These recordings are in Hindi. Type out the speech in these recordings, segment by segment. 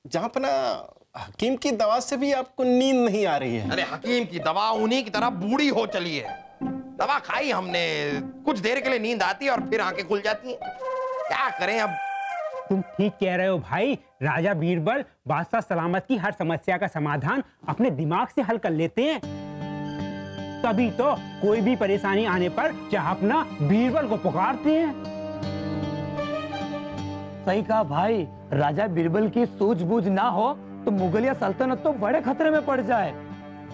जहाँपना हकीम की दवा से भी आपको नींद नहीं आ रही है। अरे हकीम की दवा उन्हीं की तरह बूढ़ी हो चली है। दवा खाई हमने, कुछ देर के लिए नींद आती है और फिर आंखें खुल जाती हैं। क्या करें अब। तुम ठीक कह रहे हो भाई। राजा बीरबल बादशाह सलामत की हर समस्या का समाधान अपने दिमाग से हल कर लेते हैं। तभी तो कोई भी परेशानी आने पर जहाँपना बीरबल को पुकारते हैं। सही कहा भाई, राजा बीरबल की सूझबूझ ना हो तो मुगलिया सल्तनत तो बड़े खतरे में पड़ जाए।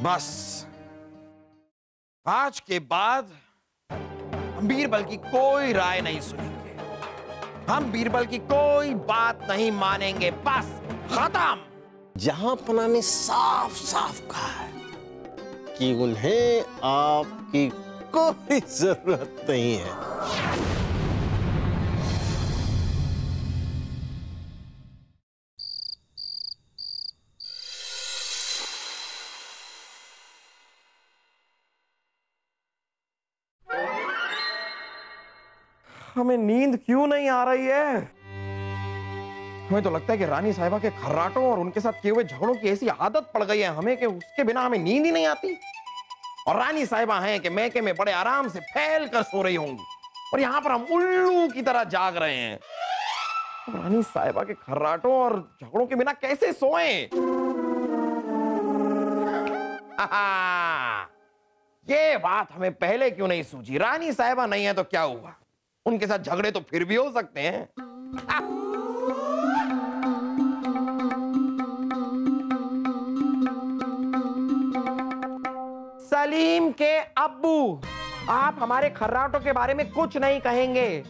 बस आज के बाद हम बीरबल की कोई राय नहीं सुनेंगे, हम बीरबल की कोई बात नहीं मानेंगे, बस खत्म। जहाँपना ने साफ साफ कहा है कि उन्हें आपकी कोई जरूरत नहीं है। हमें नींद क्यों नहीं आ रही है? हमें तो लगता है कि रानी साहिबा के खर्राटों और उनके साथ किए हुए झगड़ों की ऐसी आदत पड़ गई है हमें कि उसके बिना हमें नींद ही नहीं आती। और रानी साहिबा हैं कि मैके में बड़े आराम से फैल कर सो रही होंगी और यहां पर हम उल्लू की तरह जाग रहे हैं। रानी साहिबा के खर्राटों और झगड़ों के बिना कैसे सोएं? ये बात हमें पहले क्यों नहीं सूझी? रानी साहिबा नहीं है तो क्या हुआ, उनके साथ झगड़े तो फिर भी हो सकते हैं। सलीम के अब्बू, आप हमारे खर्राटों के बारे में कुछ नहीं कहेंगे,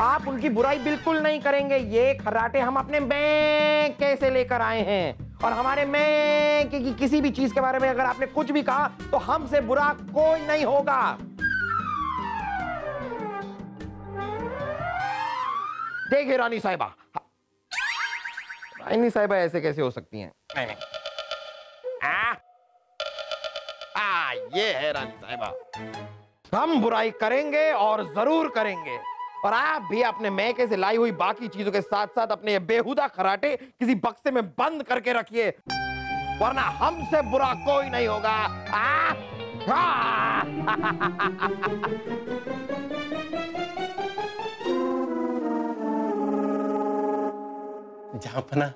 आप उनकी बुराई बिल्कुल नहीं करेंगे। ये खर्राटे हम अपने मैके से लेकर आए हैं और हमारे मैके की किसी भी चीज के बारे में अगर आपने कुछ भी कहा तो हमसे बुरा कोई नहीं होगा। देखिए रानी साहिबा, रानी साहिबा ऐसे कैसे हो सकती हैं? नहीं नहीं, ये है रानी साहिबा। हम बुराई करेंगे और जरूर करेंगे और आप भी अपने मैके से लाई हुई बाकी चीजों के साथ साथ अपने ये बेहुदा खराटे किसी बक्से में बंद करके रखिए, वरना हमसे बुरा कोई नहीं होगा। जहाँपना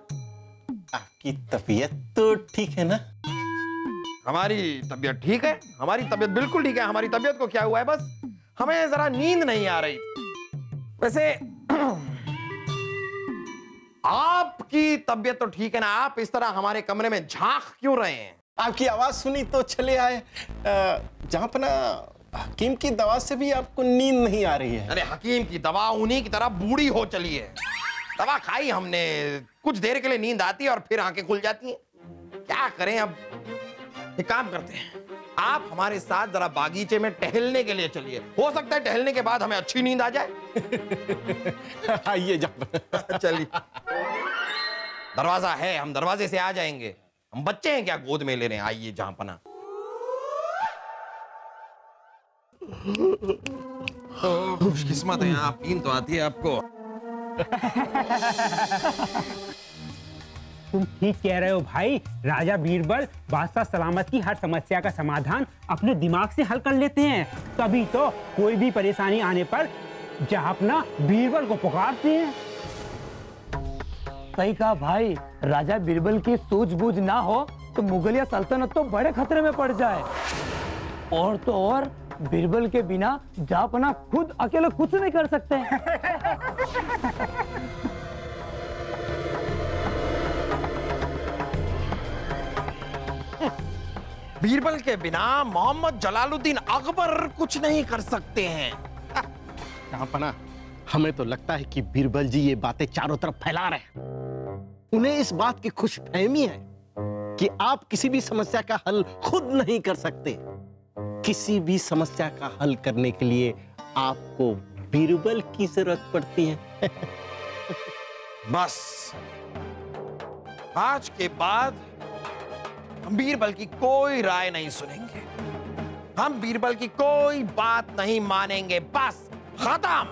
आपकी तबीयत तो ठीक है ना? हमारी तबीयत ठीक है, हमारी तबीयत बिल्कुल ठीक है। हमारी तबीयत को क्या हुआ है, बस हमें जरा नींद नहीं आ रही। वैसे आपकी तबीयत तो ठीक है ना? आप इस तरह हमारे कमरे में झांक क्यों रहे हैं? आपकी आवाज सुनी तो चले आए। जहाँपना हकीम की दवा से भी आपको नींद नहीं आ रही है। अरे हकीम की दवा उन्हीं की तरह बूढ़ी हो चली है। दवा खाई हमने, कुछ देर के लिए नींद आती है और फिर आंखें खुल जाती हैं। क्या करें अब। एक काम करते हैं, आप हमारे साथ जरा बागीचे में टहलने के लिए चलिए, हो सकता है टहलने के बाद हमें अच्छी नींद आ जाए। आइए जहाँपना। चलिए, दरवाजा है, हम दरवाजे से आ जाएंगे। हम बच्चे हैं क्या गोद में ले रहे हैं? आइए जहाँपना। खुशकिस्मत है आप, नींद तो आती है आपको। तुम ठीक कह रहे हो भाई। राजा बीरबल बादशाह सलामत की हर समस्या का समाधान अपने दिमाग से हल कर लेते हैं। तभी तो कोई भी परेशानी आने पर जहाँपना बीरबल को पुकारते हैं। सही कहा भाई, राजा बीरबल की सूझबूझ ना हो तो मुगलिया सल्तनत तो बड़े खतरे में पड़ जाए। और तो और बीरबल के बिना जहाँपना खुद अकेले कुछ नहीं कर सकते। बीरबल के बिना मोहम्मद जलालुद्दीन अकबर कुछ नहीं कर सकते हैं। जहाँपना हमें तो लगता है कि बीरबल जी ये बातें चारों तरफ फैला रहे हैं। उन्हें इस बात की खुशफहमी है कि आप किसी भी समस्या का हल खुद नहीं कर सकते। किसी भी समस्या का हल करने के लिए आपको बीरबल की जरूरत पड़ती है। बस आज के बाद हम बीरबल की कोई राय नहीं सुनेंगे, हम बीरबल की कोई बात नहीं मानेंगे, बस खत्म।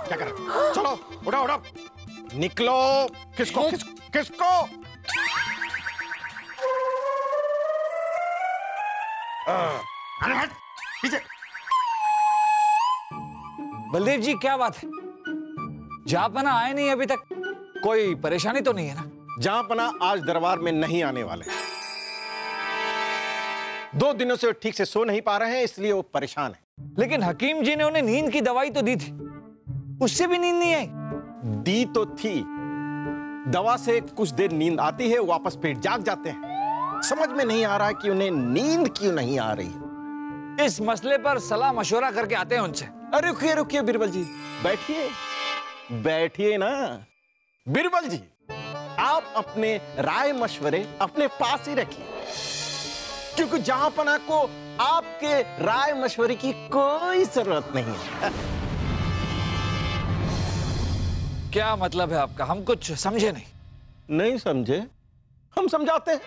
क्या कर? चलो उठाओ उठाओ, निकलो। किसको किसको? अरे हट पीछे। बलदेव जी क्या बात है? जहाँपना आए नहीं अभी तक, कोई परेशानी तो नहीं है ना? जहाँपना आज दरबार में नहीं आने वाले। 2 दिनों से वो ठीक से सो नहीं पा रहे हैं, इसलिए वो परेशान है। लेकिन हकीम जी ने उन्हें नींद की दवाई तो दी थी, उससे भी नींद नहीं आई। दी तो थी, दवा से कुछ देर नींद आती है, वापस फिर जाग जाते हैं। समझ में नहीं आ रहा कि उन्हें नींद क्यों नहीं आ रही है। इस मसले पर सलाह मशवरा करके आते हैं उनसे। अरे रुकिए रुकिए बीरबल जी, बैठिए बैठिए ना। बीरबल जी, आप अपने राय मशवरे अपने पास ही रखिए, क्योंकि जहाँपना को आपके राय मशवरे की कोई जरूरत नहीं है। क्या मतलब है आपका? हम कुछ समझे नहीं। नहीं समझे? हम समझाते हैं,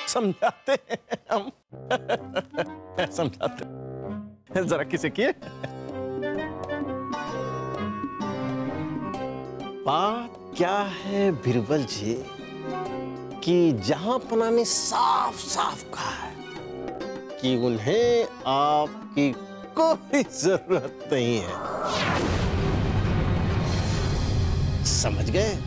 समझाते हैं हम। समझाते हैं। जरा किसे किए। बात क्या है बीरबल जी कि जहाँपना ने साफ साफ कहा है कि उन्हें आपकी कोई जरूरत नहीं है। समझ गए?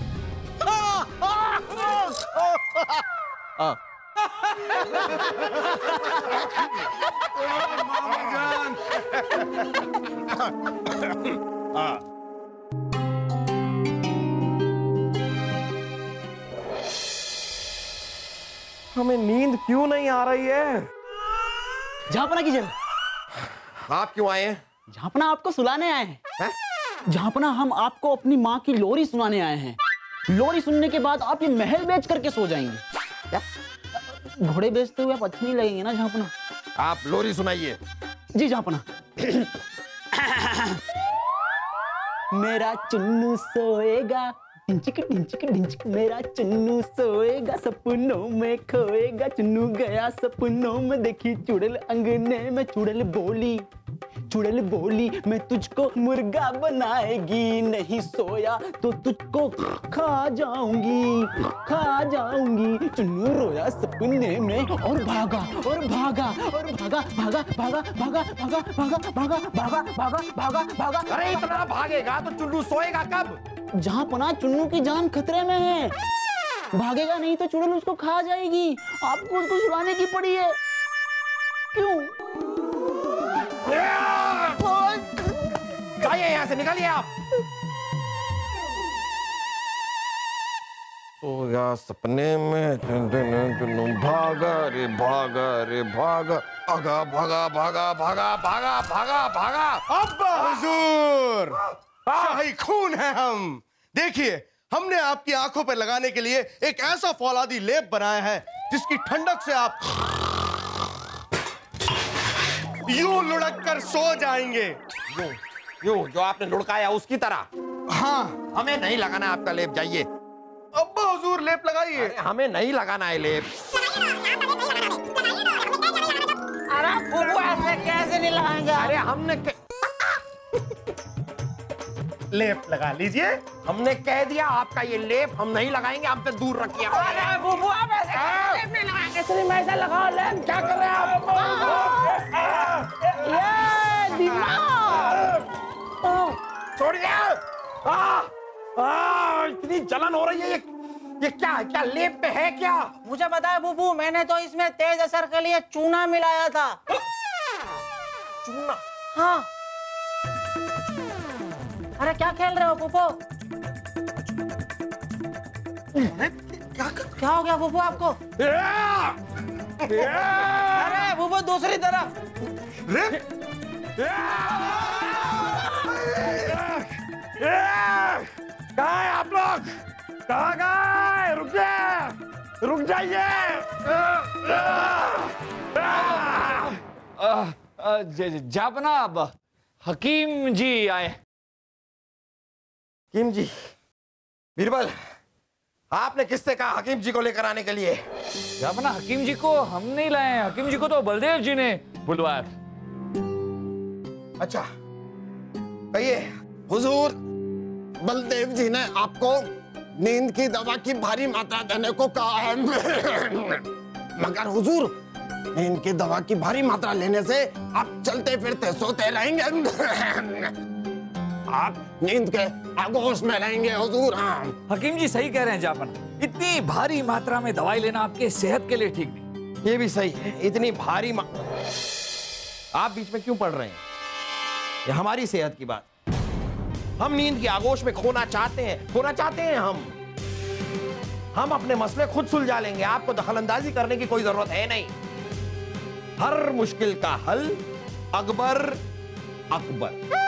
हमें नींद क्यों नहीं आ रही है? जहाँपना की जन, आप क्यों आए हैं? जहाँपना आपको सुलाने आए हैं। हैं? जहाँपना हम आपको अपनी माँ की लोरी सुनाने आए हैं। लोरी सुनने के बाद आप ये महल बेच करके सो जाएंगे। क्या? घोड़े बेचते हुए आप अच्छे नहीं लगेंगे ना जहाँपना। आप लोरी सुनाइए। जी जहाँपना। मेरा चुन्नू सोएगा, ढिंचिक ढिंचिक ढिंचिक, मेरा चुन्नू सोएगा, सपनों में खोएगा। चुन्नू गया सपनों में, देखी चुड़ैल अंगने में। चुड़ैल बोली मैं तुझको मुर्गा बनाएगी, नहीं सोया तो तुझको खा जाऊंगी। चुन्नू रोया सपने में और भागा और भागा और भागा भागा भागा भागा भागा भागा भागा भागा भागा भागा भागा। अरे इतना भागेगा तो चुन्नू सोएगा कब? जहाँपना चुन्नू की जान खतरे में है, भागेगा नहीं तो चुड़ैल उसको खा जाएगी। आपको उसको सुलाने की पड़ी है। क्यों? जाइए यहाँ से, निकालिए आप। सोया सपने में, चुन्नू भागा रे भागा रे भागा, भागा भागा भागा भागा भागा भागा भागा। अब्बा हुजूर, शाही खून है हम। देखिए, हमने आपकी आंखों पर लगाने के लिए एक ऐसा फौलादी लेप बनाया है जिसकी ठंडक से आप यूं लुढ़क कर सो जाएंगे। यूं जो आपने लुढ़काया उसकी तरह। हाँ, हमें नहीं लगाना आपका लेप, जाइए। अब्बा हुजूर लेप लगाइए। हमें नहीं लगाना है लेप। अरे फूफू ऐसे कैसे नहीं लगाएंगे? अरे हमने लेप लगा लीजिए। हमने कह दिया आपका ये लेप हम नहीं लगाएंगे, हमसे दूर रखिए। अरे फूफू आप ऐसे लेप नहीं लगाएंगे। सिर्फ ऐसा लगाओ लेप। क्या कर रहे हैं आप? ये दिमाग। छोड़िए। इतनी जलन हो रही है। ये क्या है? क्या लेप पे है क्या? मुझे बताया फूफू, मैंने तो इसमें तेज असर के लिए चूना मिलाया था। चूना? हाँ। अरे क्या खेल रहे हो फूफू? क्या हो गया फूफू आपको? अरे फूफू दूसरी तरफ। कहाँ है आप लोग? कहाँ गए? रुक जाइए। जनाब, हकीम जी आए। हकीम जी, बीरबल, आपने किससे कहा हकीम जी को लेकर आने के लिए? अपना हकीम जी को हम नहीं लाए हैं, हकीम जी को तो बलदेव जी ने बुलवाया। अच्छा, कहिए। हुजूर, बलदेव जी ने आपको नींद की दवा की भारी मात्रा देने को कहा है। मगर हुजूर, नींद की दवा की भारी मात्रा लेने से आप चलते फिरते सोते रहेंगे। आप नींद के आगोश में रहेंगे हुजूर। हाँ, हकीम जी सही कह रहे हैं जापना, इतनी भारी मात्रा में दवाई लेना आपके सेहत के लिए ठीक नहीं। ये भी सही है, इतनी भारी आप बीच में क्यों पड़ रहे हैं? ये हमारी सेहत की बात। हम नींद की आगोश में खोना चाहते हैं हम अपने मसले खुद सुलझा लेंगे, आपको दखलंदाजी करने की कोई जरूरत है नहीं। हर मुश्किल का हल अकबर अकबर।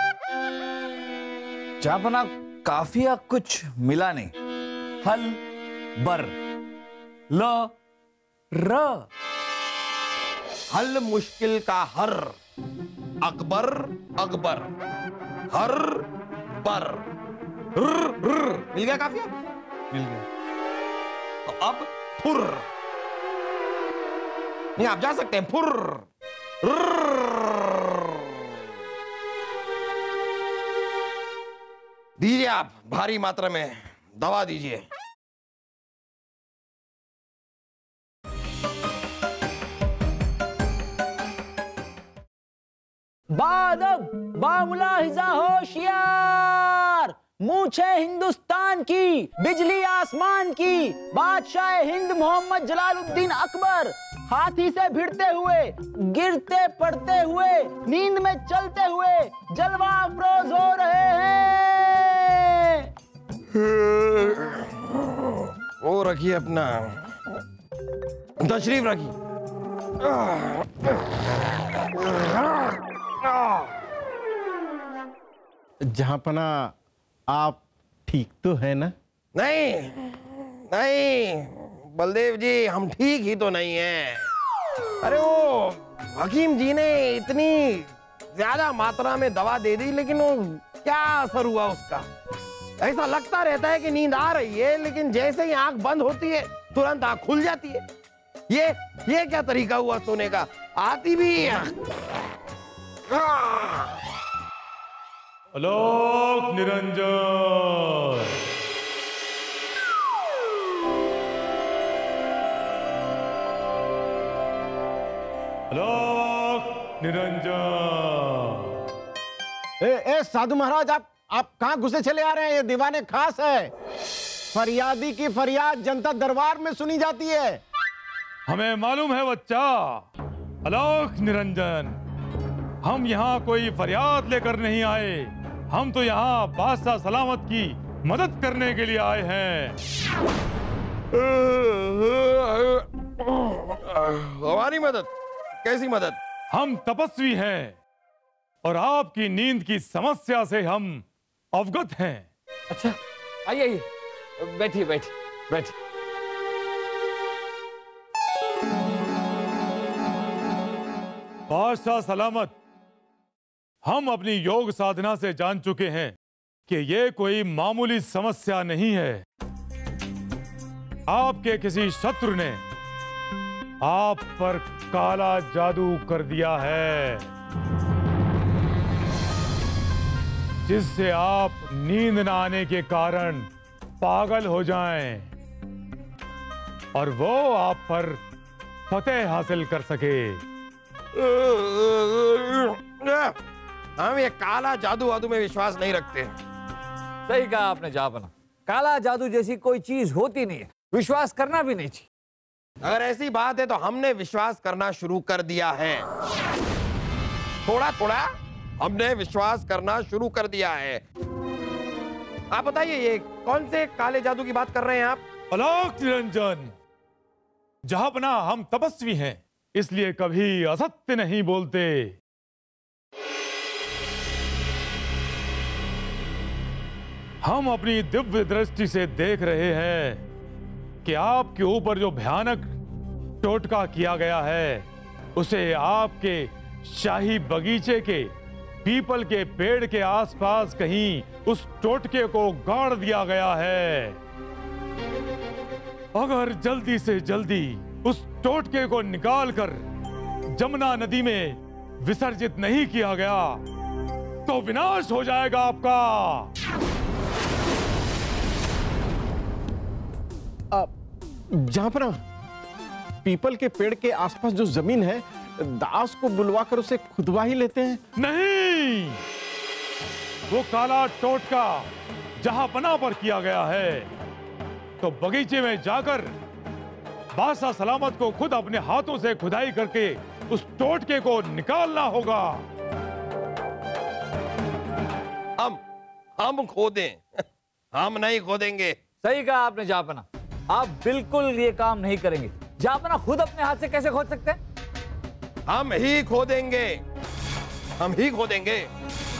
जापना काफिया कुछ मिला नहीं, हल बर ल र। हल मुश्किल का हर अकबर अकबर हर बर मिल गया काफिया? मिल गया। तो अब फुर नहीं, आप जा सकते हैं। फुर दीजिए, आप भारी मात्रा में दवा दीजिए। बादब बामुलाहिजा होशियार, मूछे हिंदुस्तान की, बिजली आसमान की, बादशाह हिंद मोहम्मद जलालुद्दीन अकबर हाथी से भिड़ते हुए, गिरते पड़ते हुए, नींद में चलते हुए जलवा अफरोज हो रहे हैं। वो रखिए, अपना तशरीफ रखिए। जहांपना, आप ठीक तो है ना? नहीं नहीं बलदेव जी, हम ठीक ही तो नहीं हैं। अरे वो हकीम जी ने इतनी ज्यादा मात्रा में दवा दे दी, लेकिन वो क्या असर हुआ उसका? ऐसा लगता रहता है कि नींद आ रही है, लेकिन जैसे ही आंख बंद होती है तुरंत आंख खुल जाती है। ये क्या तरीका हुआ सोने का? आती भी आलोक निरंजन, आलोक निरंजन। ए साधु महाराज, आप कहां घुसे चले आ रहे हैं? ये दीवाने खास है। फरियादी की फरियाद जनता दरबार में सुनी जाती है। हमें मालूम है बच्चा। आलोक निरंजन, हम यहाँ कोई फरियाद लेकर नहीं आए, हम तो यहाँ बादशाह सलामत की मदद करने के लिए आए हैं। हमारी मदद? कैसी मदद? हम तपस्वी हैं और आपकी नींद की समस्या से हम अवगत हैं। अच्छा, आइए बैठिए बैठिए बैठिए। बादशाह सलामत, हम अपनी योग साधना से जान चुके हैं कि ये कोई मामूली समस्या नहीं है। आपके किसी शत्रु ने आप पर काला जादू कर दिया है, जिससे आप नींद न आने के कारण पागल हो जाएं और वो आप पर फतेह हासिल कर सके। हम ये काला जादू वादू में विश्वास नहीं रखते। सही कहा आपने जापना, काला जादू जैसी कोई चीज होती नहीं है, विश्वास करना भी नहीं चाहिए। अगर ऐसी बात है तो हमने विश्वास करना शुरू कर दिया है। थोड़ा थोड़ा हमने विश्वास करना शुरू कर दिया है। आप बताइए, ये कौन से काले जादू की बात कर रहे हैं आप? आलोक निरंजन, जहांपना हम तपस्वी हैं, इसलिए कभी असत्य नहीं बोलते। हम अपनी दिव्य दृष्टि से देख रहे हैं कि आपके ऊपर जो भयानक टोटका किया गया है, उसे आपके शाही बगीचे के पीपल के पेड़ के आसपास कहीं उस टोटके को गाड़ दिया गया है। अगर जल्दी से जल्दी उस टोटके को निकालकर जमुना नदी में विसर्जित नहीं किया गया तो विनाश हो जाएगा आपका। जहां पीपल के पेड़ के आसपास जो जमीन है, दास को बुलवाकर उसे खुदवा ही लेते हैं। नहीं, वो काला टोटका जहां पना पर किया गया है, तो बगीचे में जाकर बादशाह सलामत को खुद अपने हाथों से खुदाई करके उस टोटके को निकालना होगा। हम खोदें? हम नहीं खोदेंगे। सही कहा आपने जापना, आप बिल्कुल ये काम नहीं करेंगे। जापना खुद अपने हाथ से कैसे खोद सकते हैं? हम ही खोदेंगे, हम ही खोदेंगे।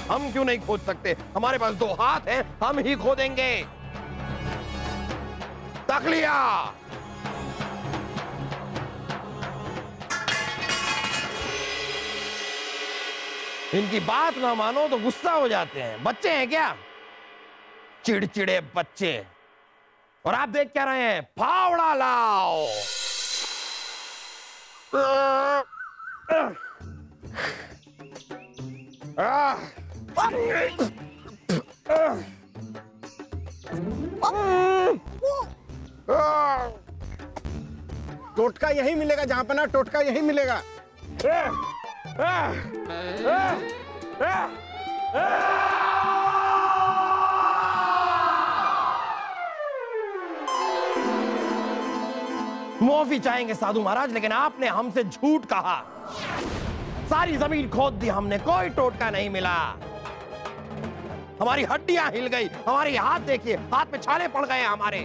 हम क्यों नहीं खोद सकते? हमारे पास 2 हाथ हैं, हम ही खोदेंगे। तक लिया। इनकी बात ना मानो तो गुस्सा हो जाते हैं। बच्चे हैं क्या? चिड़चिड़े बच्चे। और आप देख क्या रहे हैं? फावड़ा लाओ। टोटका यही मिलेगा जहां पना, टोटका यही मिलेगा। माफी चाहेंगे साधु महाराज, लेकिन आपने हमसे झूठ कहा। सारी जमीन खोद दी हमने, कोई टोटका नहीं मिला। हमारी हड्डियां हिल गई, हमारे हाथ देखिए, हाथ में छाले पड़ गए हमारे।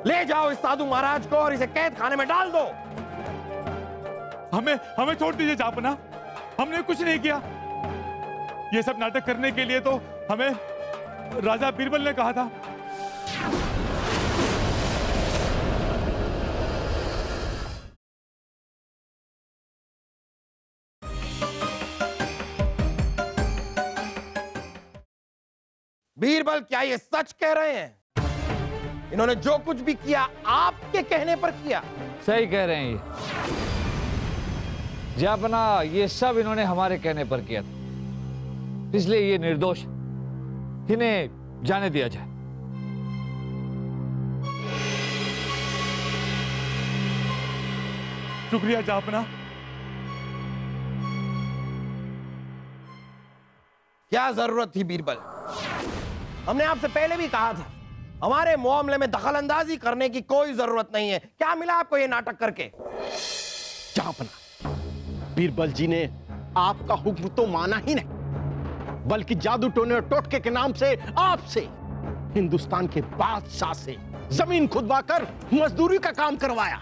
ले जाओ इस साधु महाराज को और इसे कैद खाने में डाल दो। हमें छोड़ दीजिए जापना, हमने कुछ नहीं किया। ये सब नाटक करने के लिए तो हमें राजा बीरबल ने कहा था। बीरबल, क्या ये सच कह रहे हैं? इन्होंने जो कुछ भी किया आपके कहने पर किया। सही कह रहे हैं ये जापना, ये सब इन्होंने हमारे कहने पर किया था, इसलिए ये निर्दोष, इन्हें जाने दिया जाए। शुक्रिया जापना। क्या जरूरत थी बीरबल? हमने आपसे पहले भी कहा था, हमारे मामले में दखल अंदाजी करने की कोई जरूरत नहीं है। क्या मिला आपको ये नाटक करके? जापना, बीरबल जी ने आपका हुक्म तो माना ही नहीं, बल्कि जादू टोने और टोटके के नाम से आपसे, हिंदुस्तान के बादशाह से जमीन खुदवाकर मजदूरी का काम करवाया।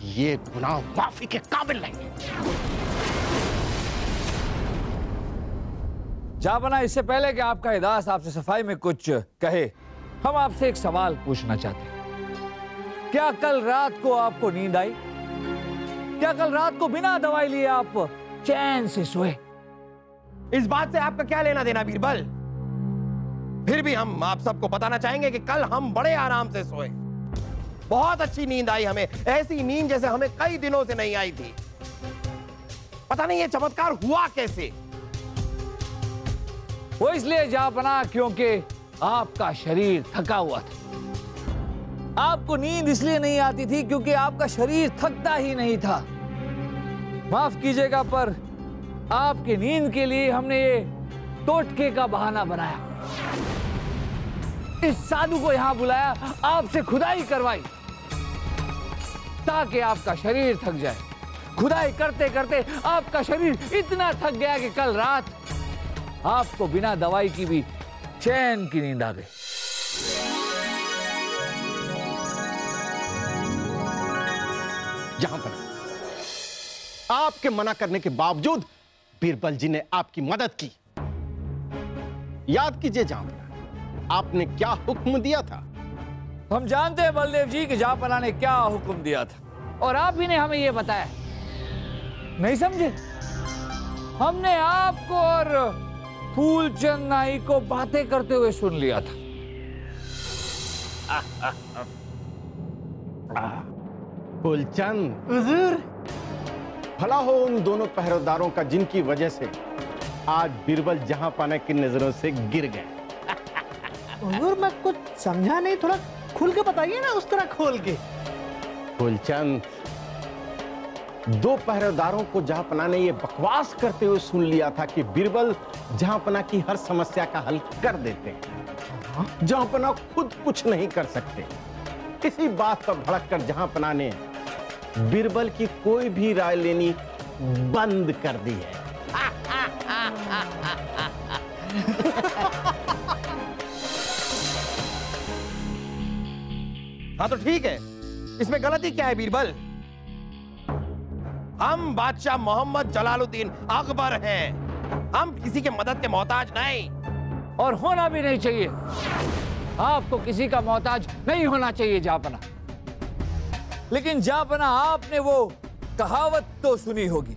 ये गुनाह माफी के काबिल नहीं है। जापना, इससे पहले कि आपका इदास आपसे सफाई में कुछ कहे, हम आपसे एक सवाल पूछना चाहते हैं। क्या कल रात को आपको नींद आई? क्या कल रात को बिना दवाई लिए आप चैन से सोए? इस बात से आपका क्या लेना देना बीरबल? फिर भी हम आप सबको बताना चाहेंगे कि कल हम बड़े आराम से सोए। बहुत अच्छी नींद आई हमें, ऐसी नींद जैसे हमें कई दिनों से नहीं आई थी। पता नहीं ये चमत्कार हुआ कैसे? वो इसलिए जापना क्योंकि आपका शरीर थका हुआ था। आपको नींद इसलिए नहीं आती थी क्योंकि आपका शरीर थकता ही नहीं था। माफ कीजिएगा, पर आपकी नींद के लिए हमने ये टोटके का बहाना बनाया। इस साधु को यहां बुलाया, आपसे खुदाई करवाई ताकि आपका शरीर थक जाए। खुदाई करते करते आपका शरीर इतना थक गया कि कल रात आपको बिना दवाई की भी चैन की नींद आ गई। जहां पर आपके मना करने के बावजूद बीरबल जी ने आपकी मदद की। याद कीजिए जहां पर आपने क्या हुक्म दिया था। हम जानते हैं बलदेव जी कि जापना ने क्या हुक्म दिया था, और आप ही ने हमें यह बताया। नहीं समझे? हमने आपको और फूलचंद नाई को बातें करते हुए सुन लिया था। फूलचंद हुजूर, भला हो उन दोनों पहरेदारों का जिनकी वजह से आज बीरबल जहां पाना की नजरों से गिर गए। हुजूर मैं कुछ समझा नहीं, थोड़ा खुल के बताइए ना, उस तरह खोल के। फूलचंद, दो पहरेदारों को जहांपना ने ये बकवास करते हुए सुन लिया था कि बीरबल जहांपना की हर समस्या का हल कर देते हैं। जहांपना खुद कुछ नहीं कर सकते। इसी बात पर भड़ककर जहांपना ने बीरबल की कोई भी राय लेनी बंद कर दी है। हाँ तो ठीक है, इसमें गलती क्या है बीरबल? हम बादशाह मोहम्मद जलालुद्दीन अकबर हैं। हम किसी के मदद के मोहताज नहीं, और होना भी नहीं चाहिए। आपको किसी का मोहताज नहीं होना चाहिए जापना। लेकिन जापना, आपने वो कहावत तो सुनी होगी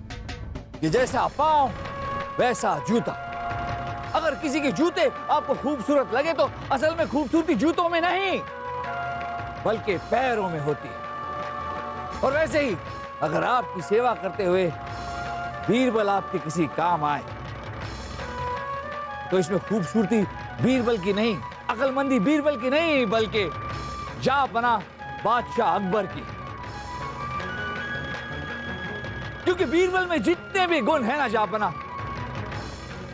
कि जैसा पांव वैसा जूता। अगर किसी के जूते आपको खूबसूरत लगे तो असल में खूबसूरती जूतों में नहीं बल्कि पैरों में होती है। और वैसे ही अगर आपकी सेवा करते हुए बीरबल आपके किसी काम आए तो इसमें खूबसूरती बीरबल की नहीं, अक्लमंदी बीरबल की नहीं, बल्कि जापना बादशाह अकबर की। क्योंकि बीरबल में जितने भी गुण हैं ना जापना,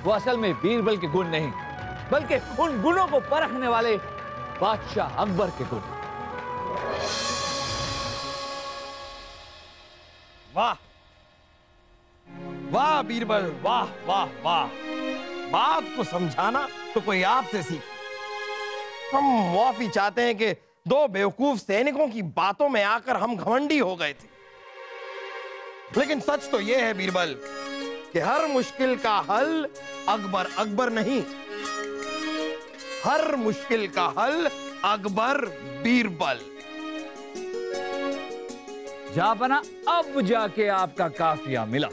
वो असल में बीरबल के गुण नहीं बल्कि उन गुणों को परखने वाले बादशाह अकबर के गुण। वाह वाह बीरबल, वाह वाह वाह। बात को समझाना तो कोई आपसे सीखे। हम मुआफी चाहते हैं कि दो बेवकूफ सैनिकों की बातों में आकर हम घमंडी हो गए थे। लेकिन सच तो यह है बीरबल कि हर मुश्किल का हल अकबर नहीं, हर मुश्किल का हल अकबर बीरबल। जापना, अब जाके आपका काफिया मिला।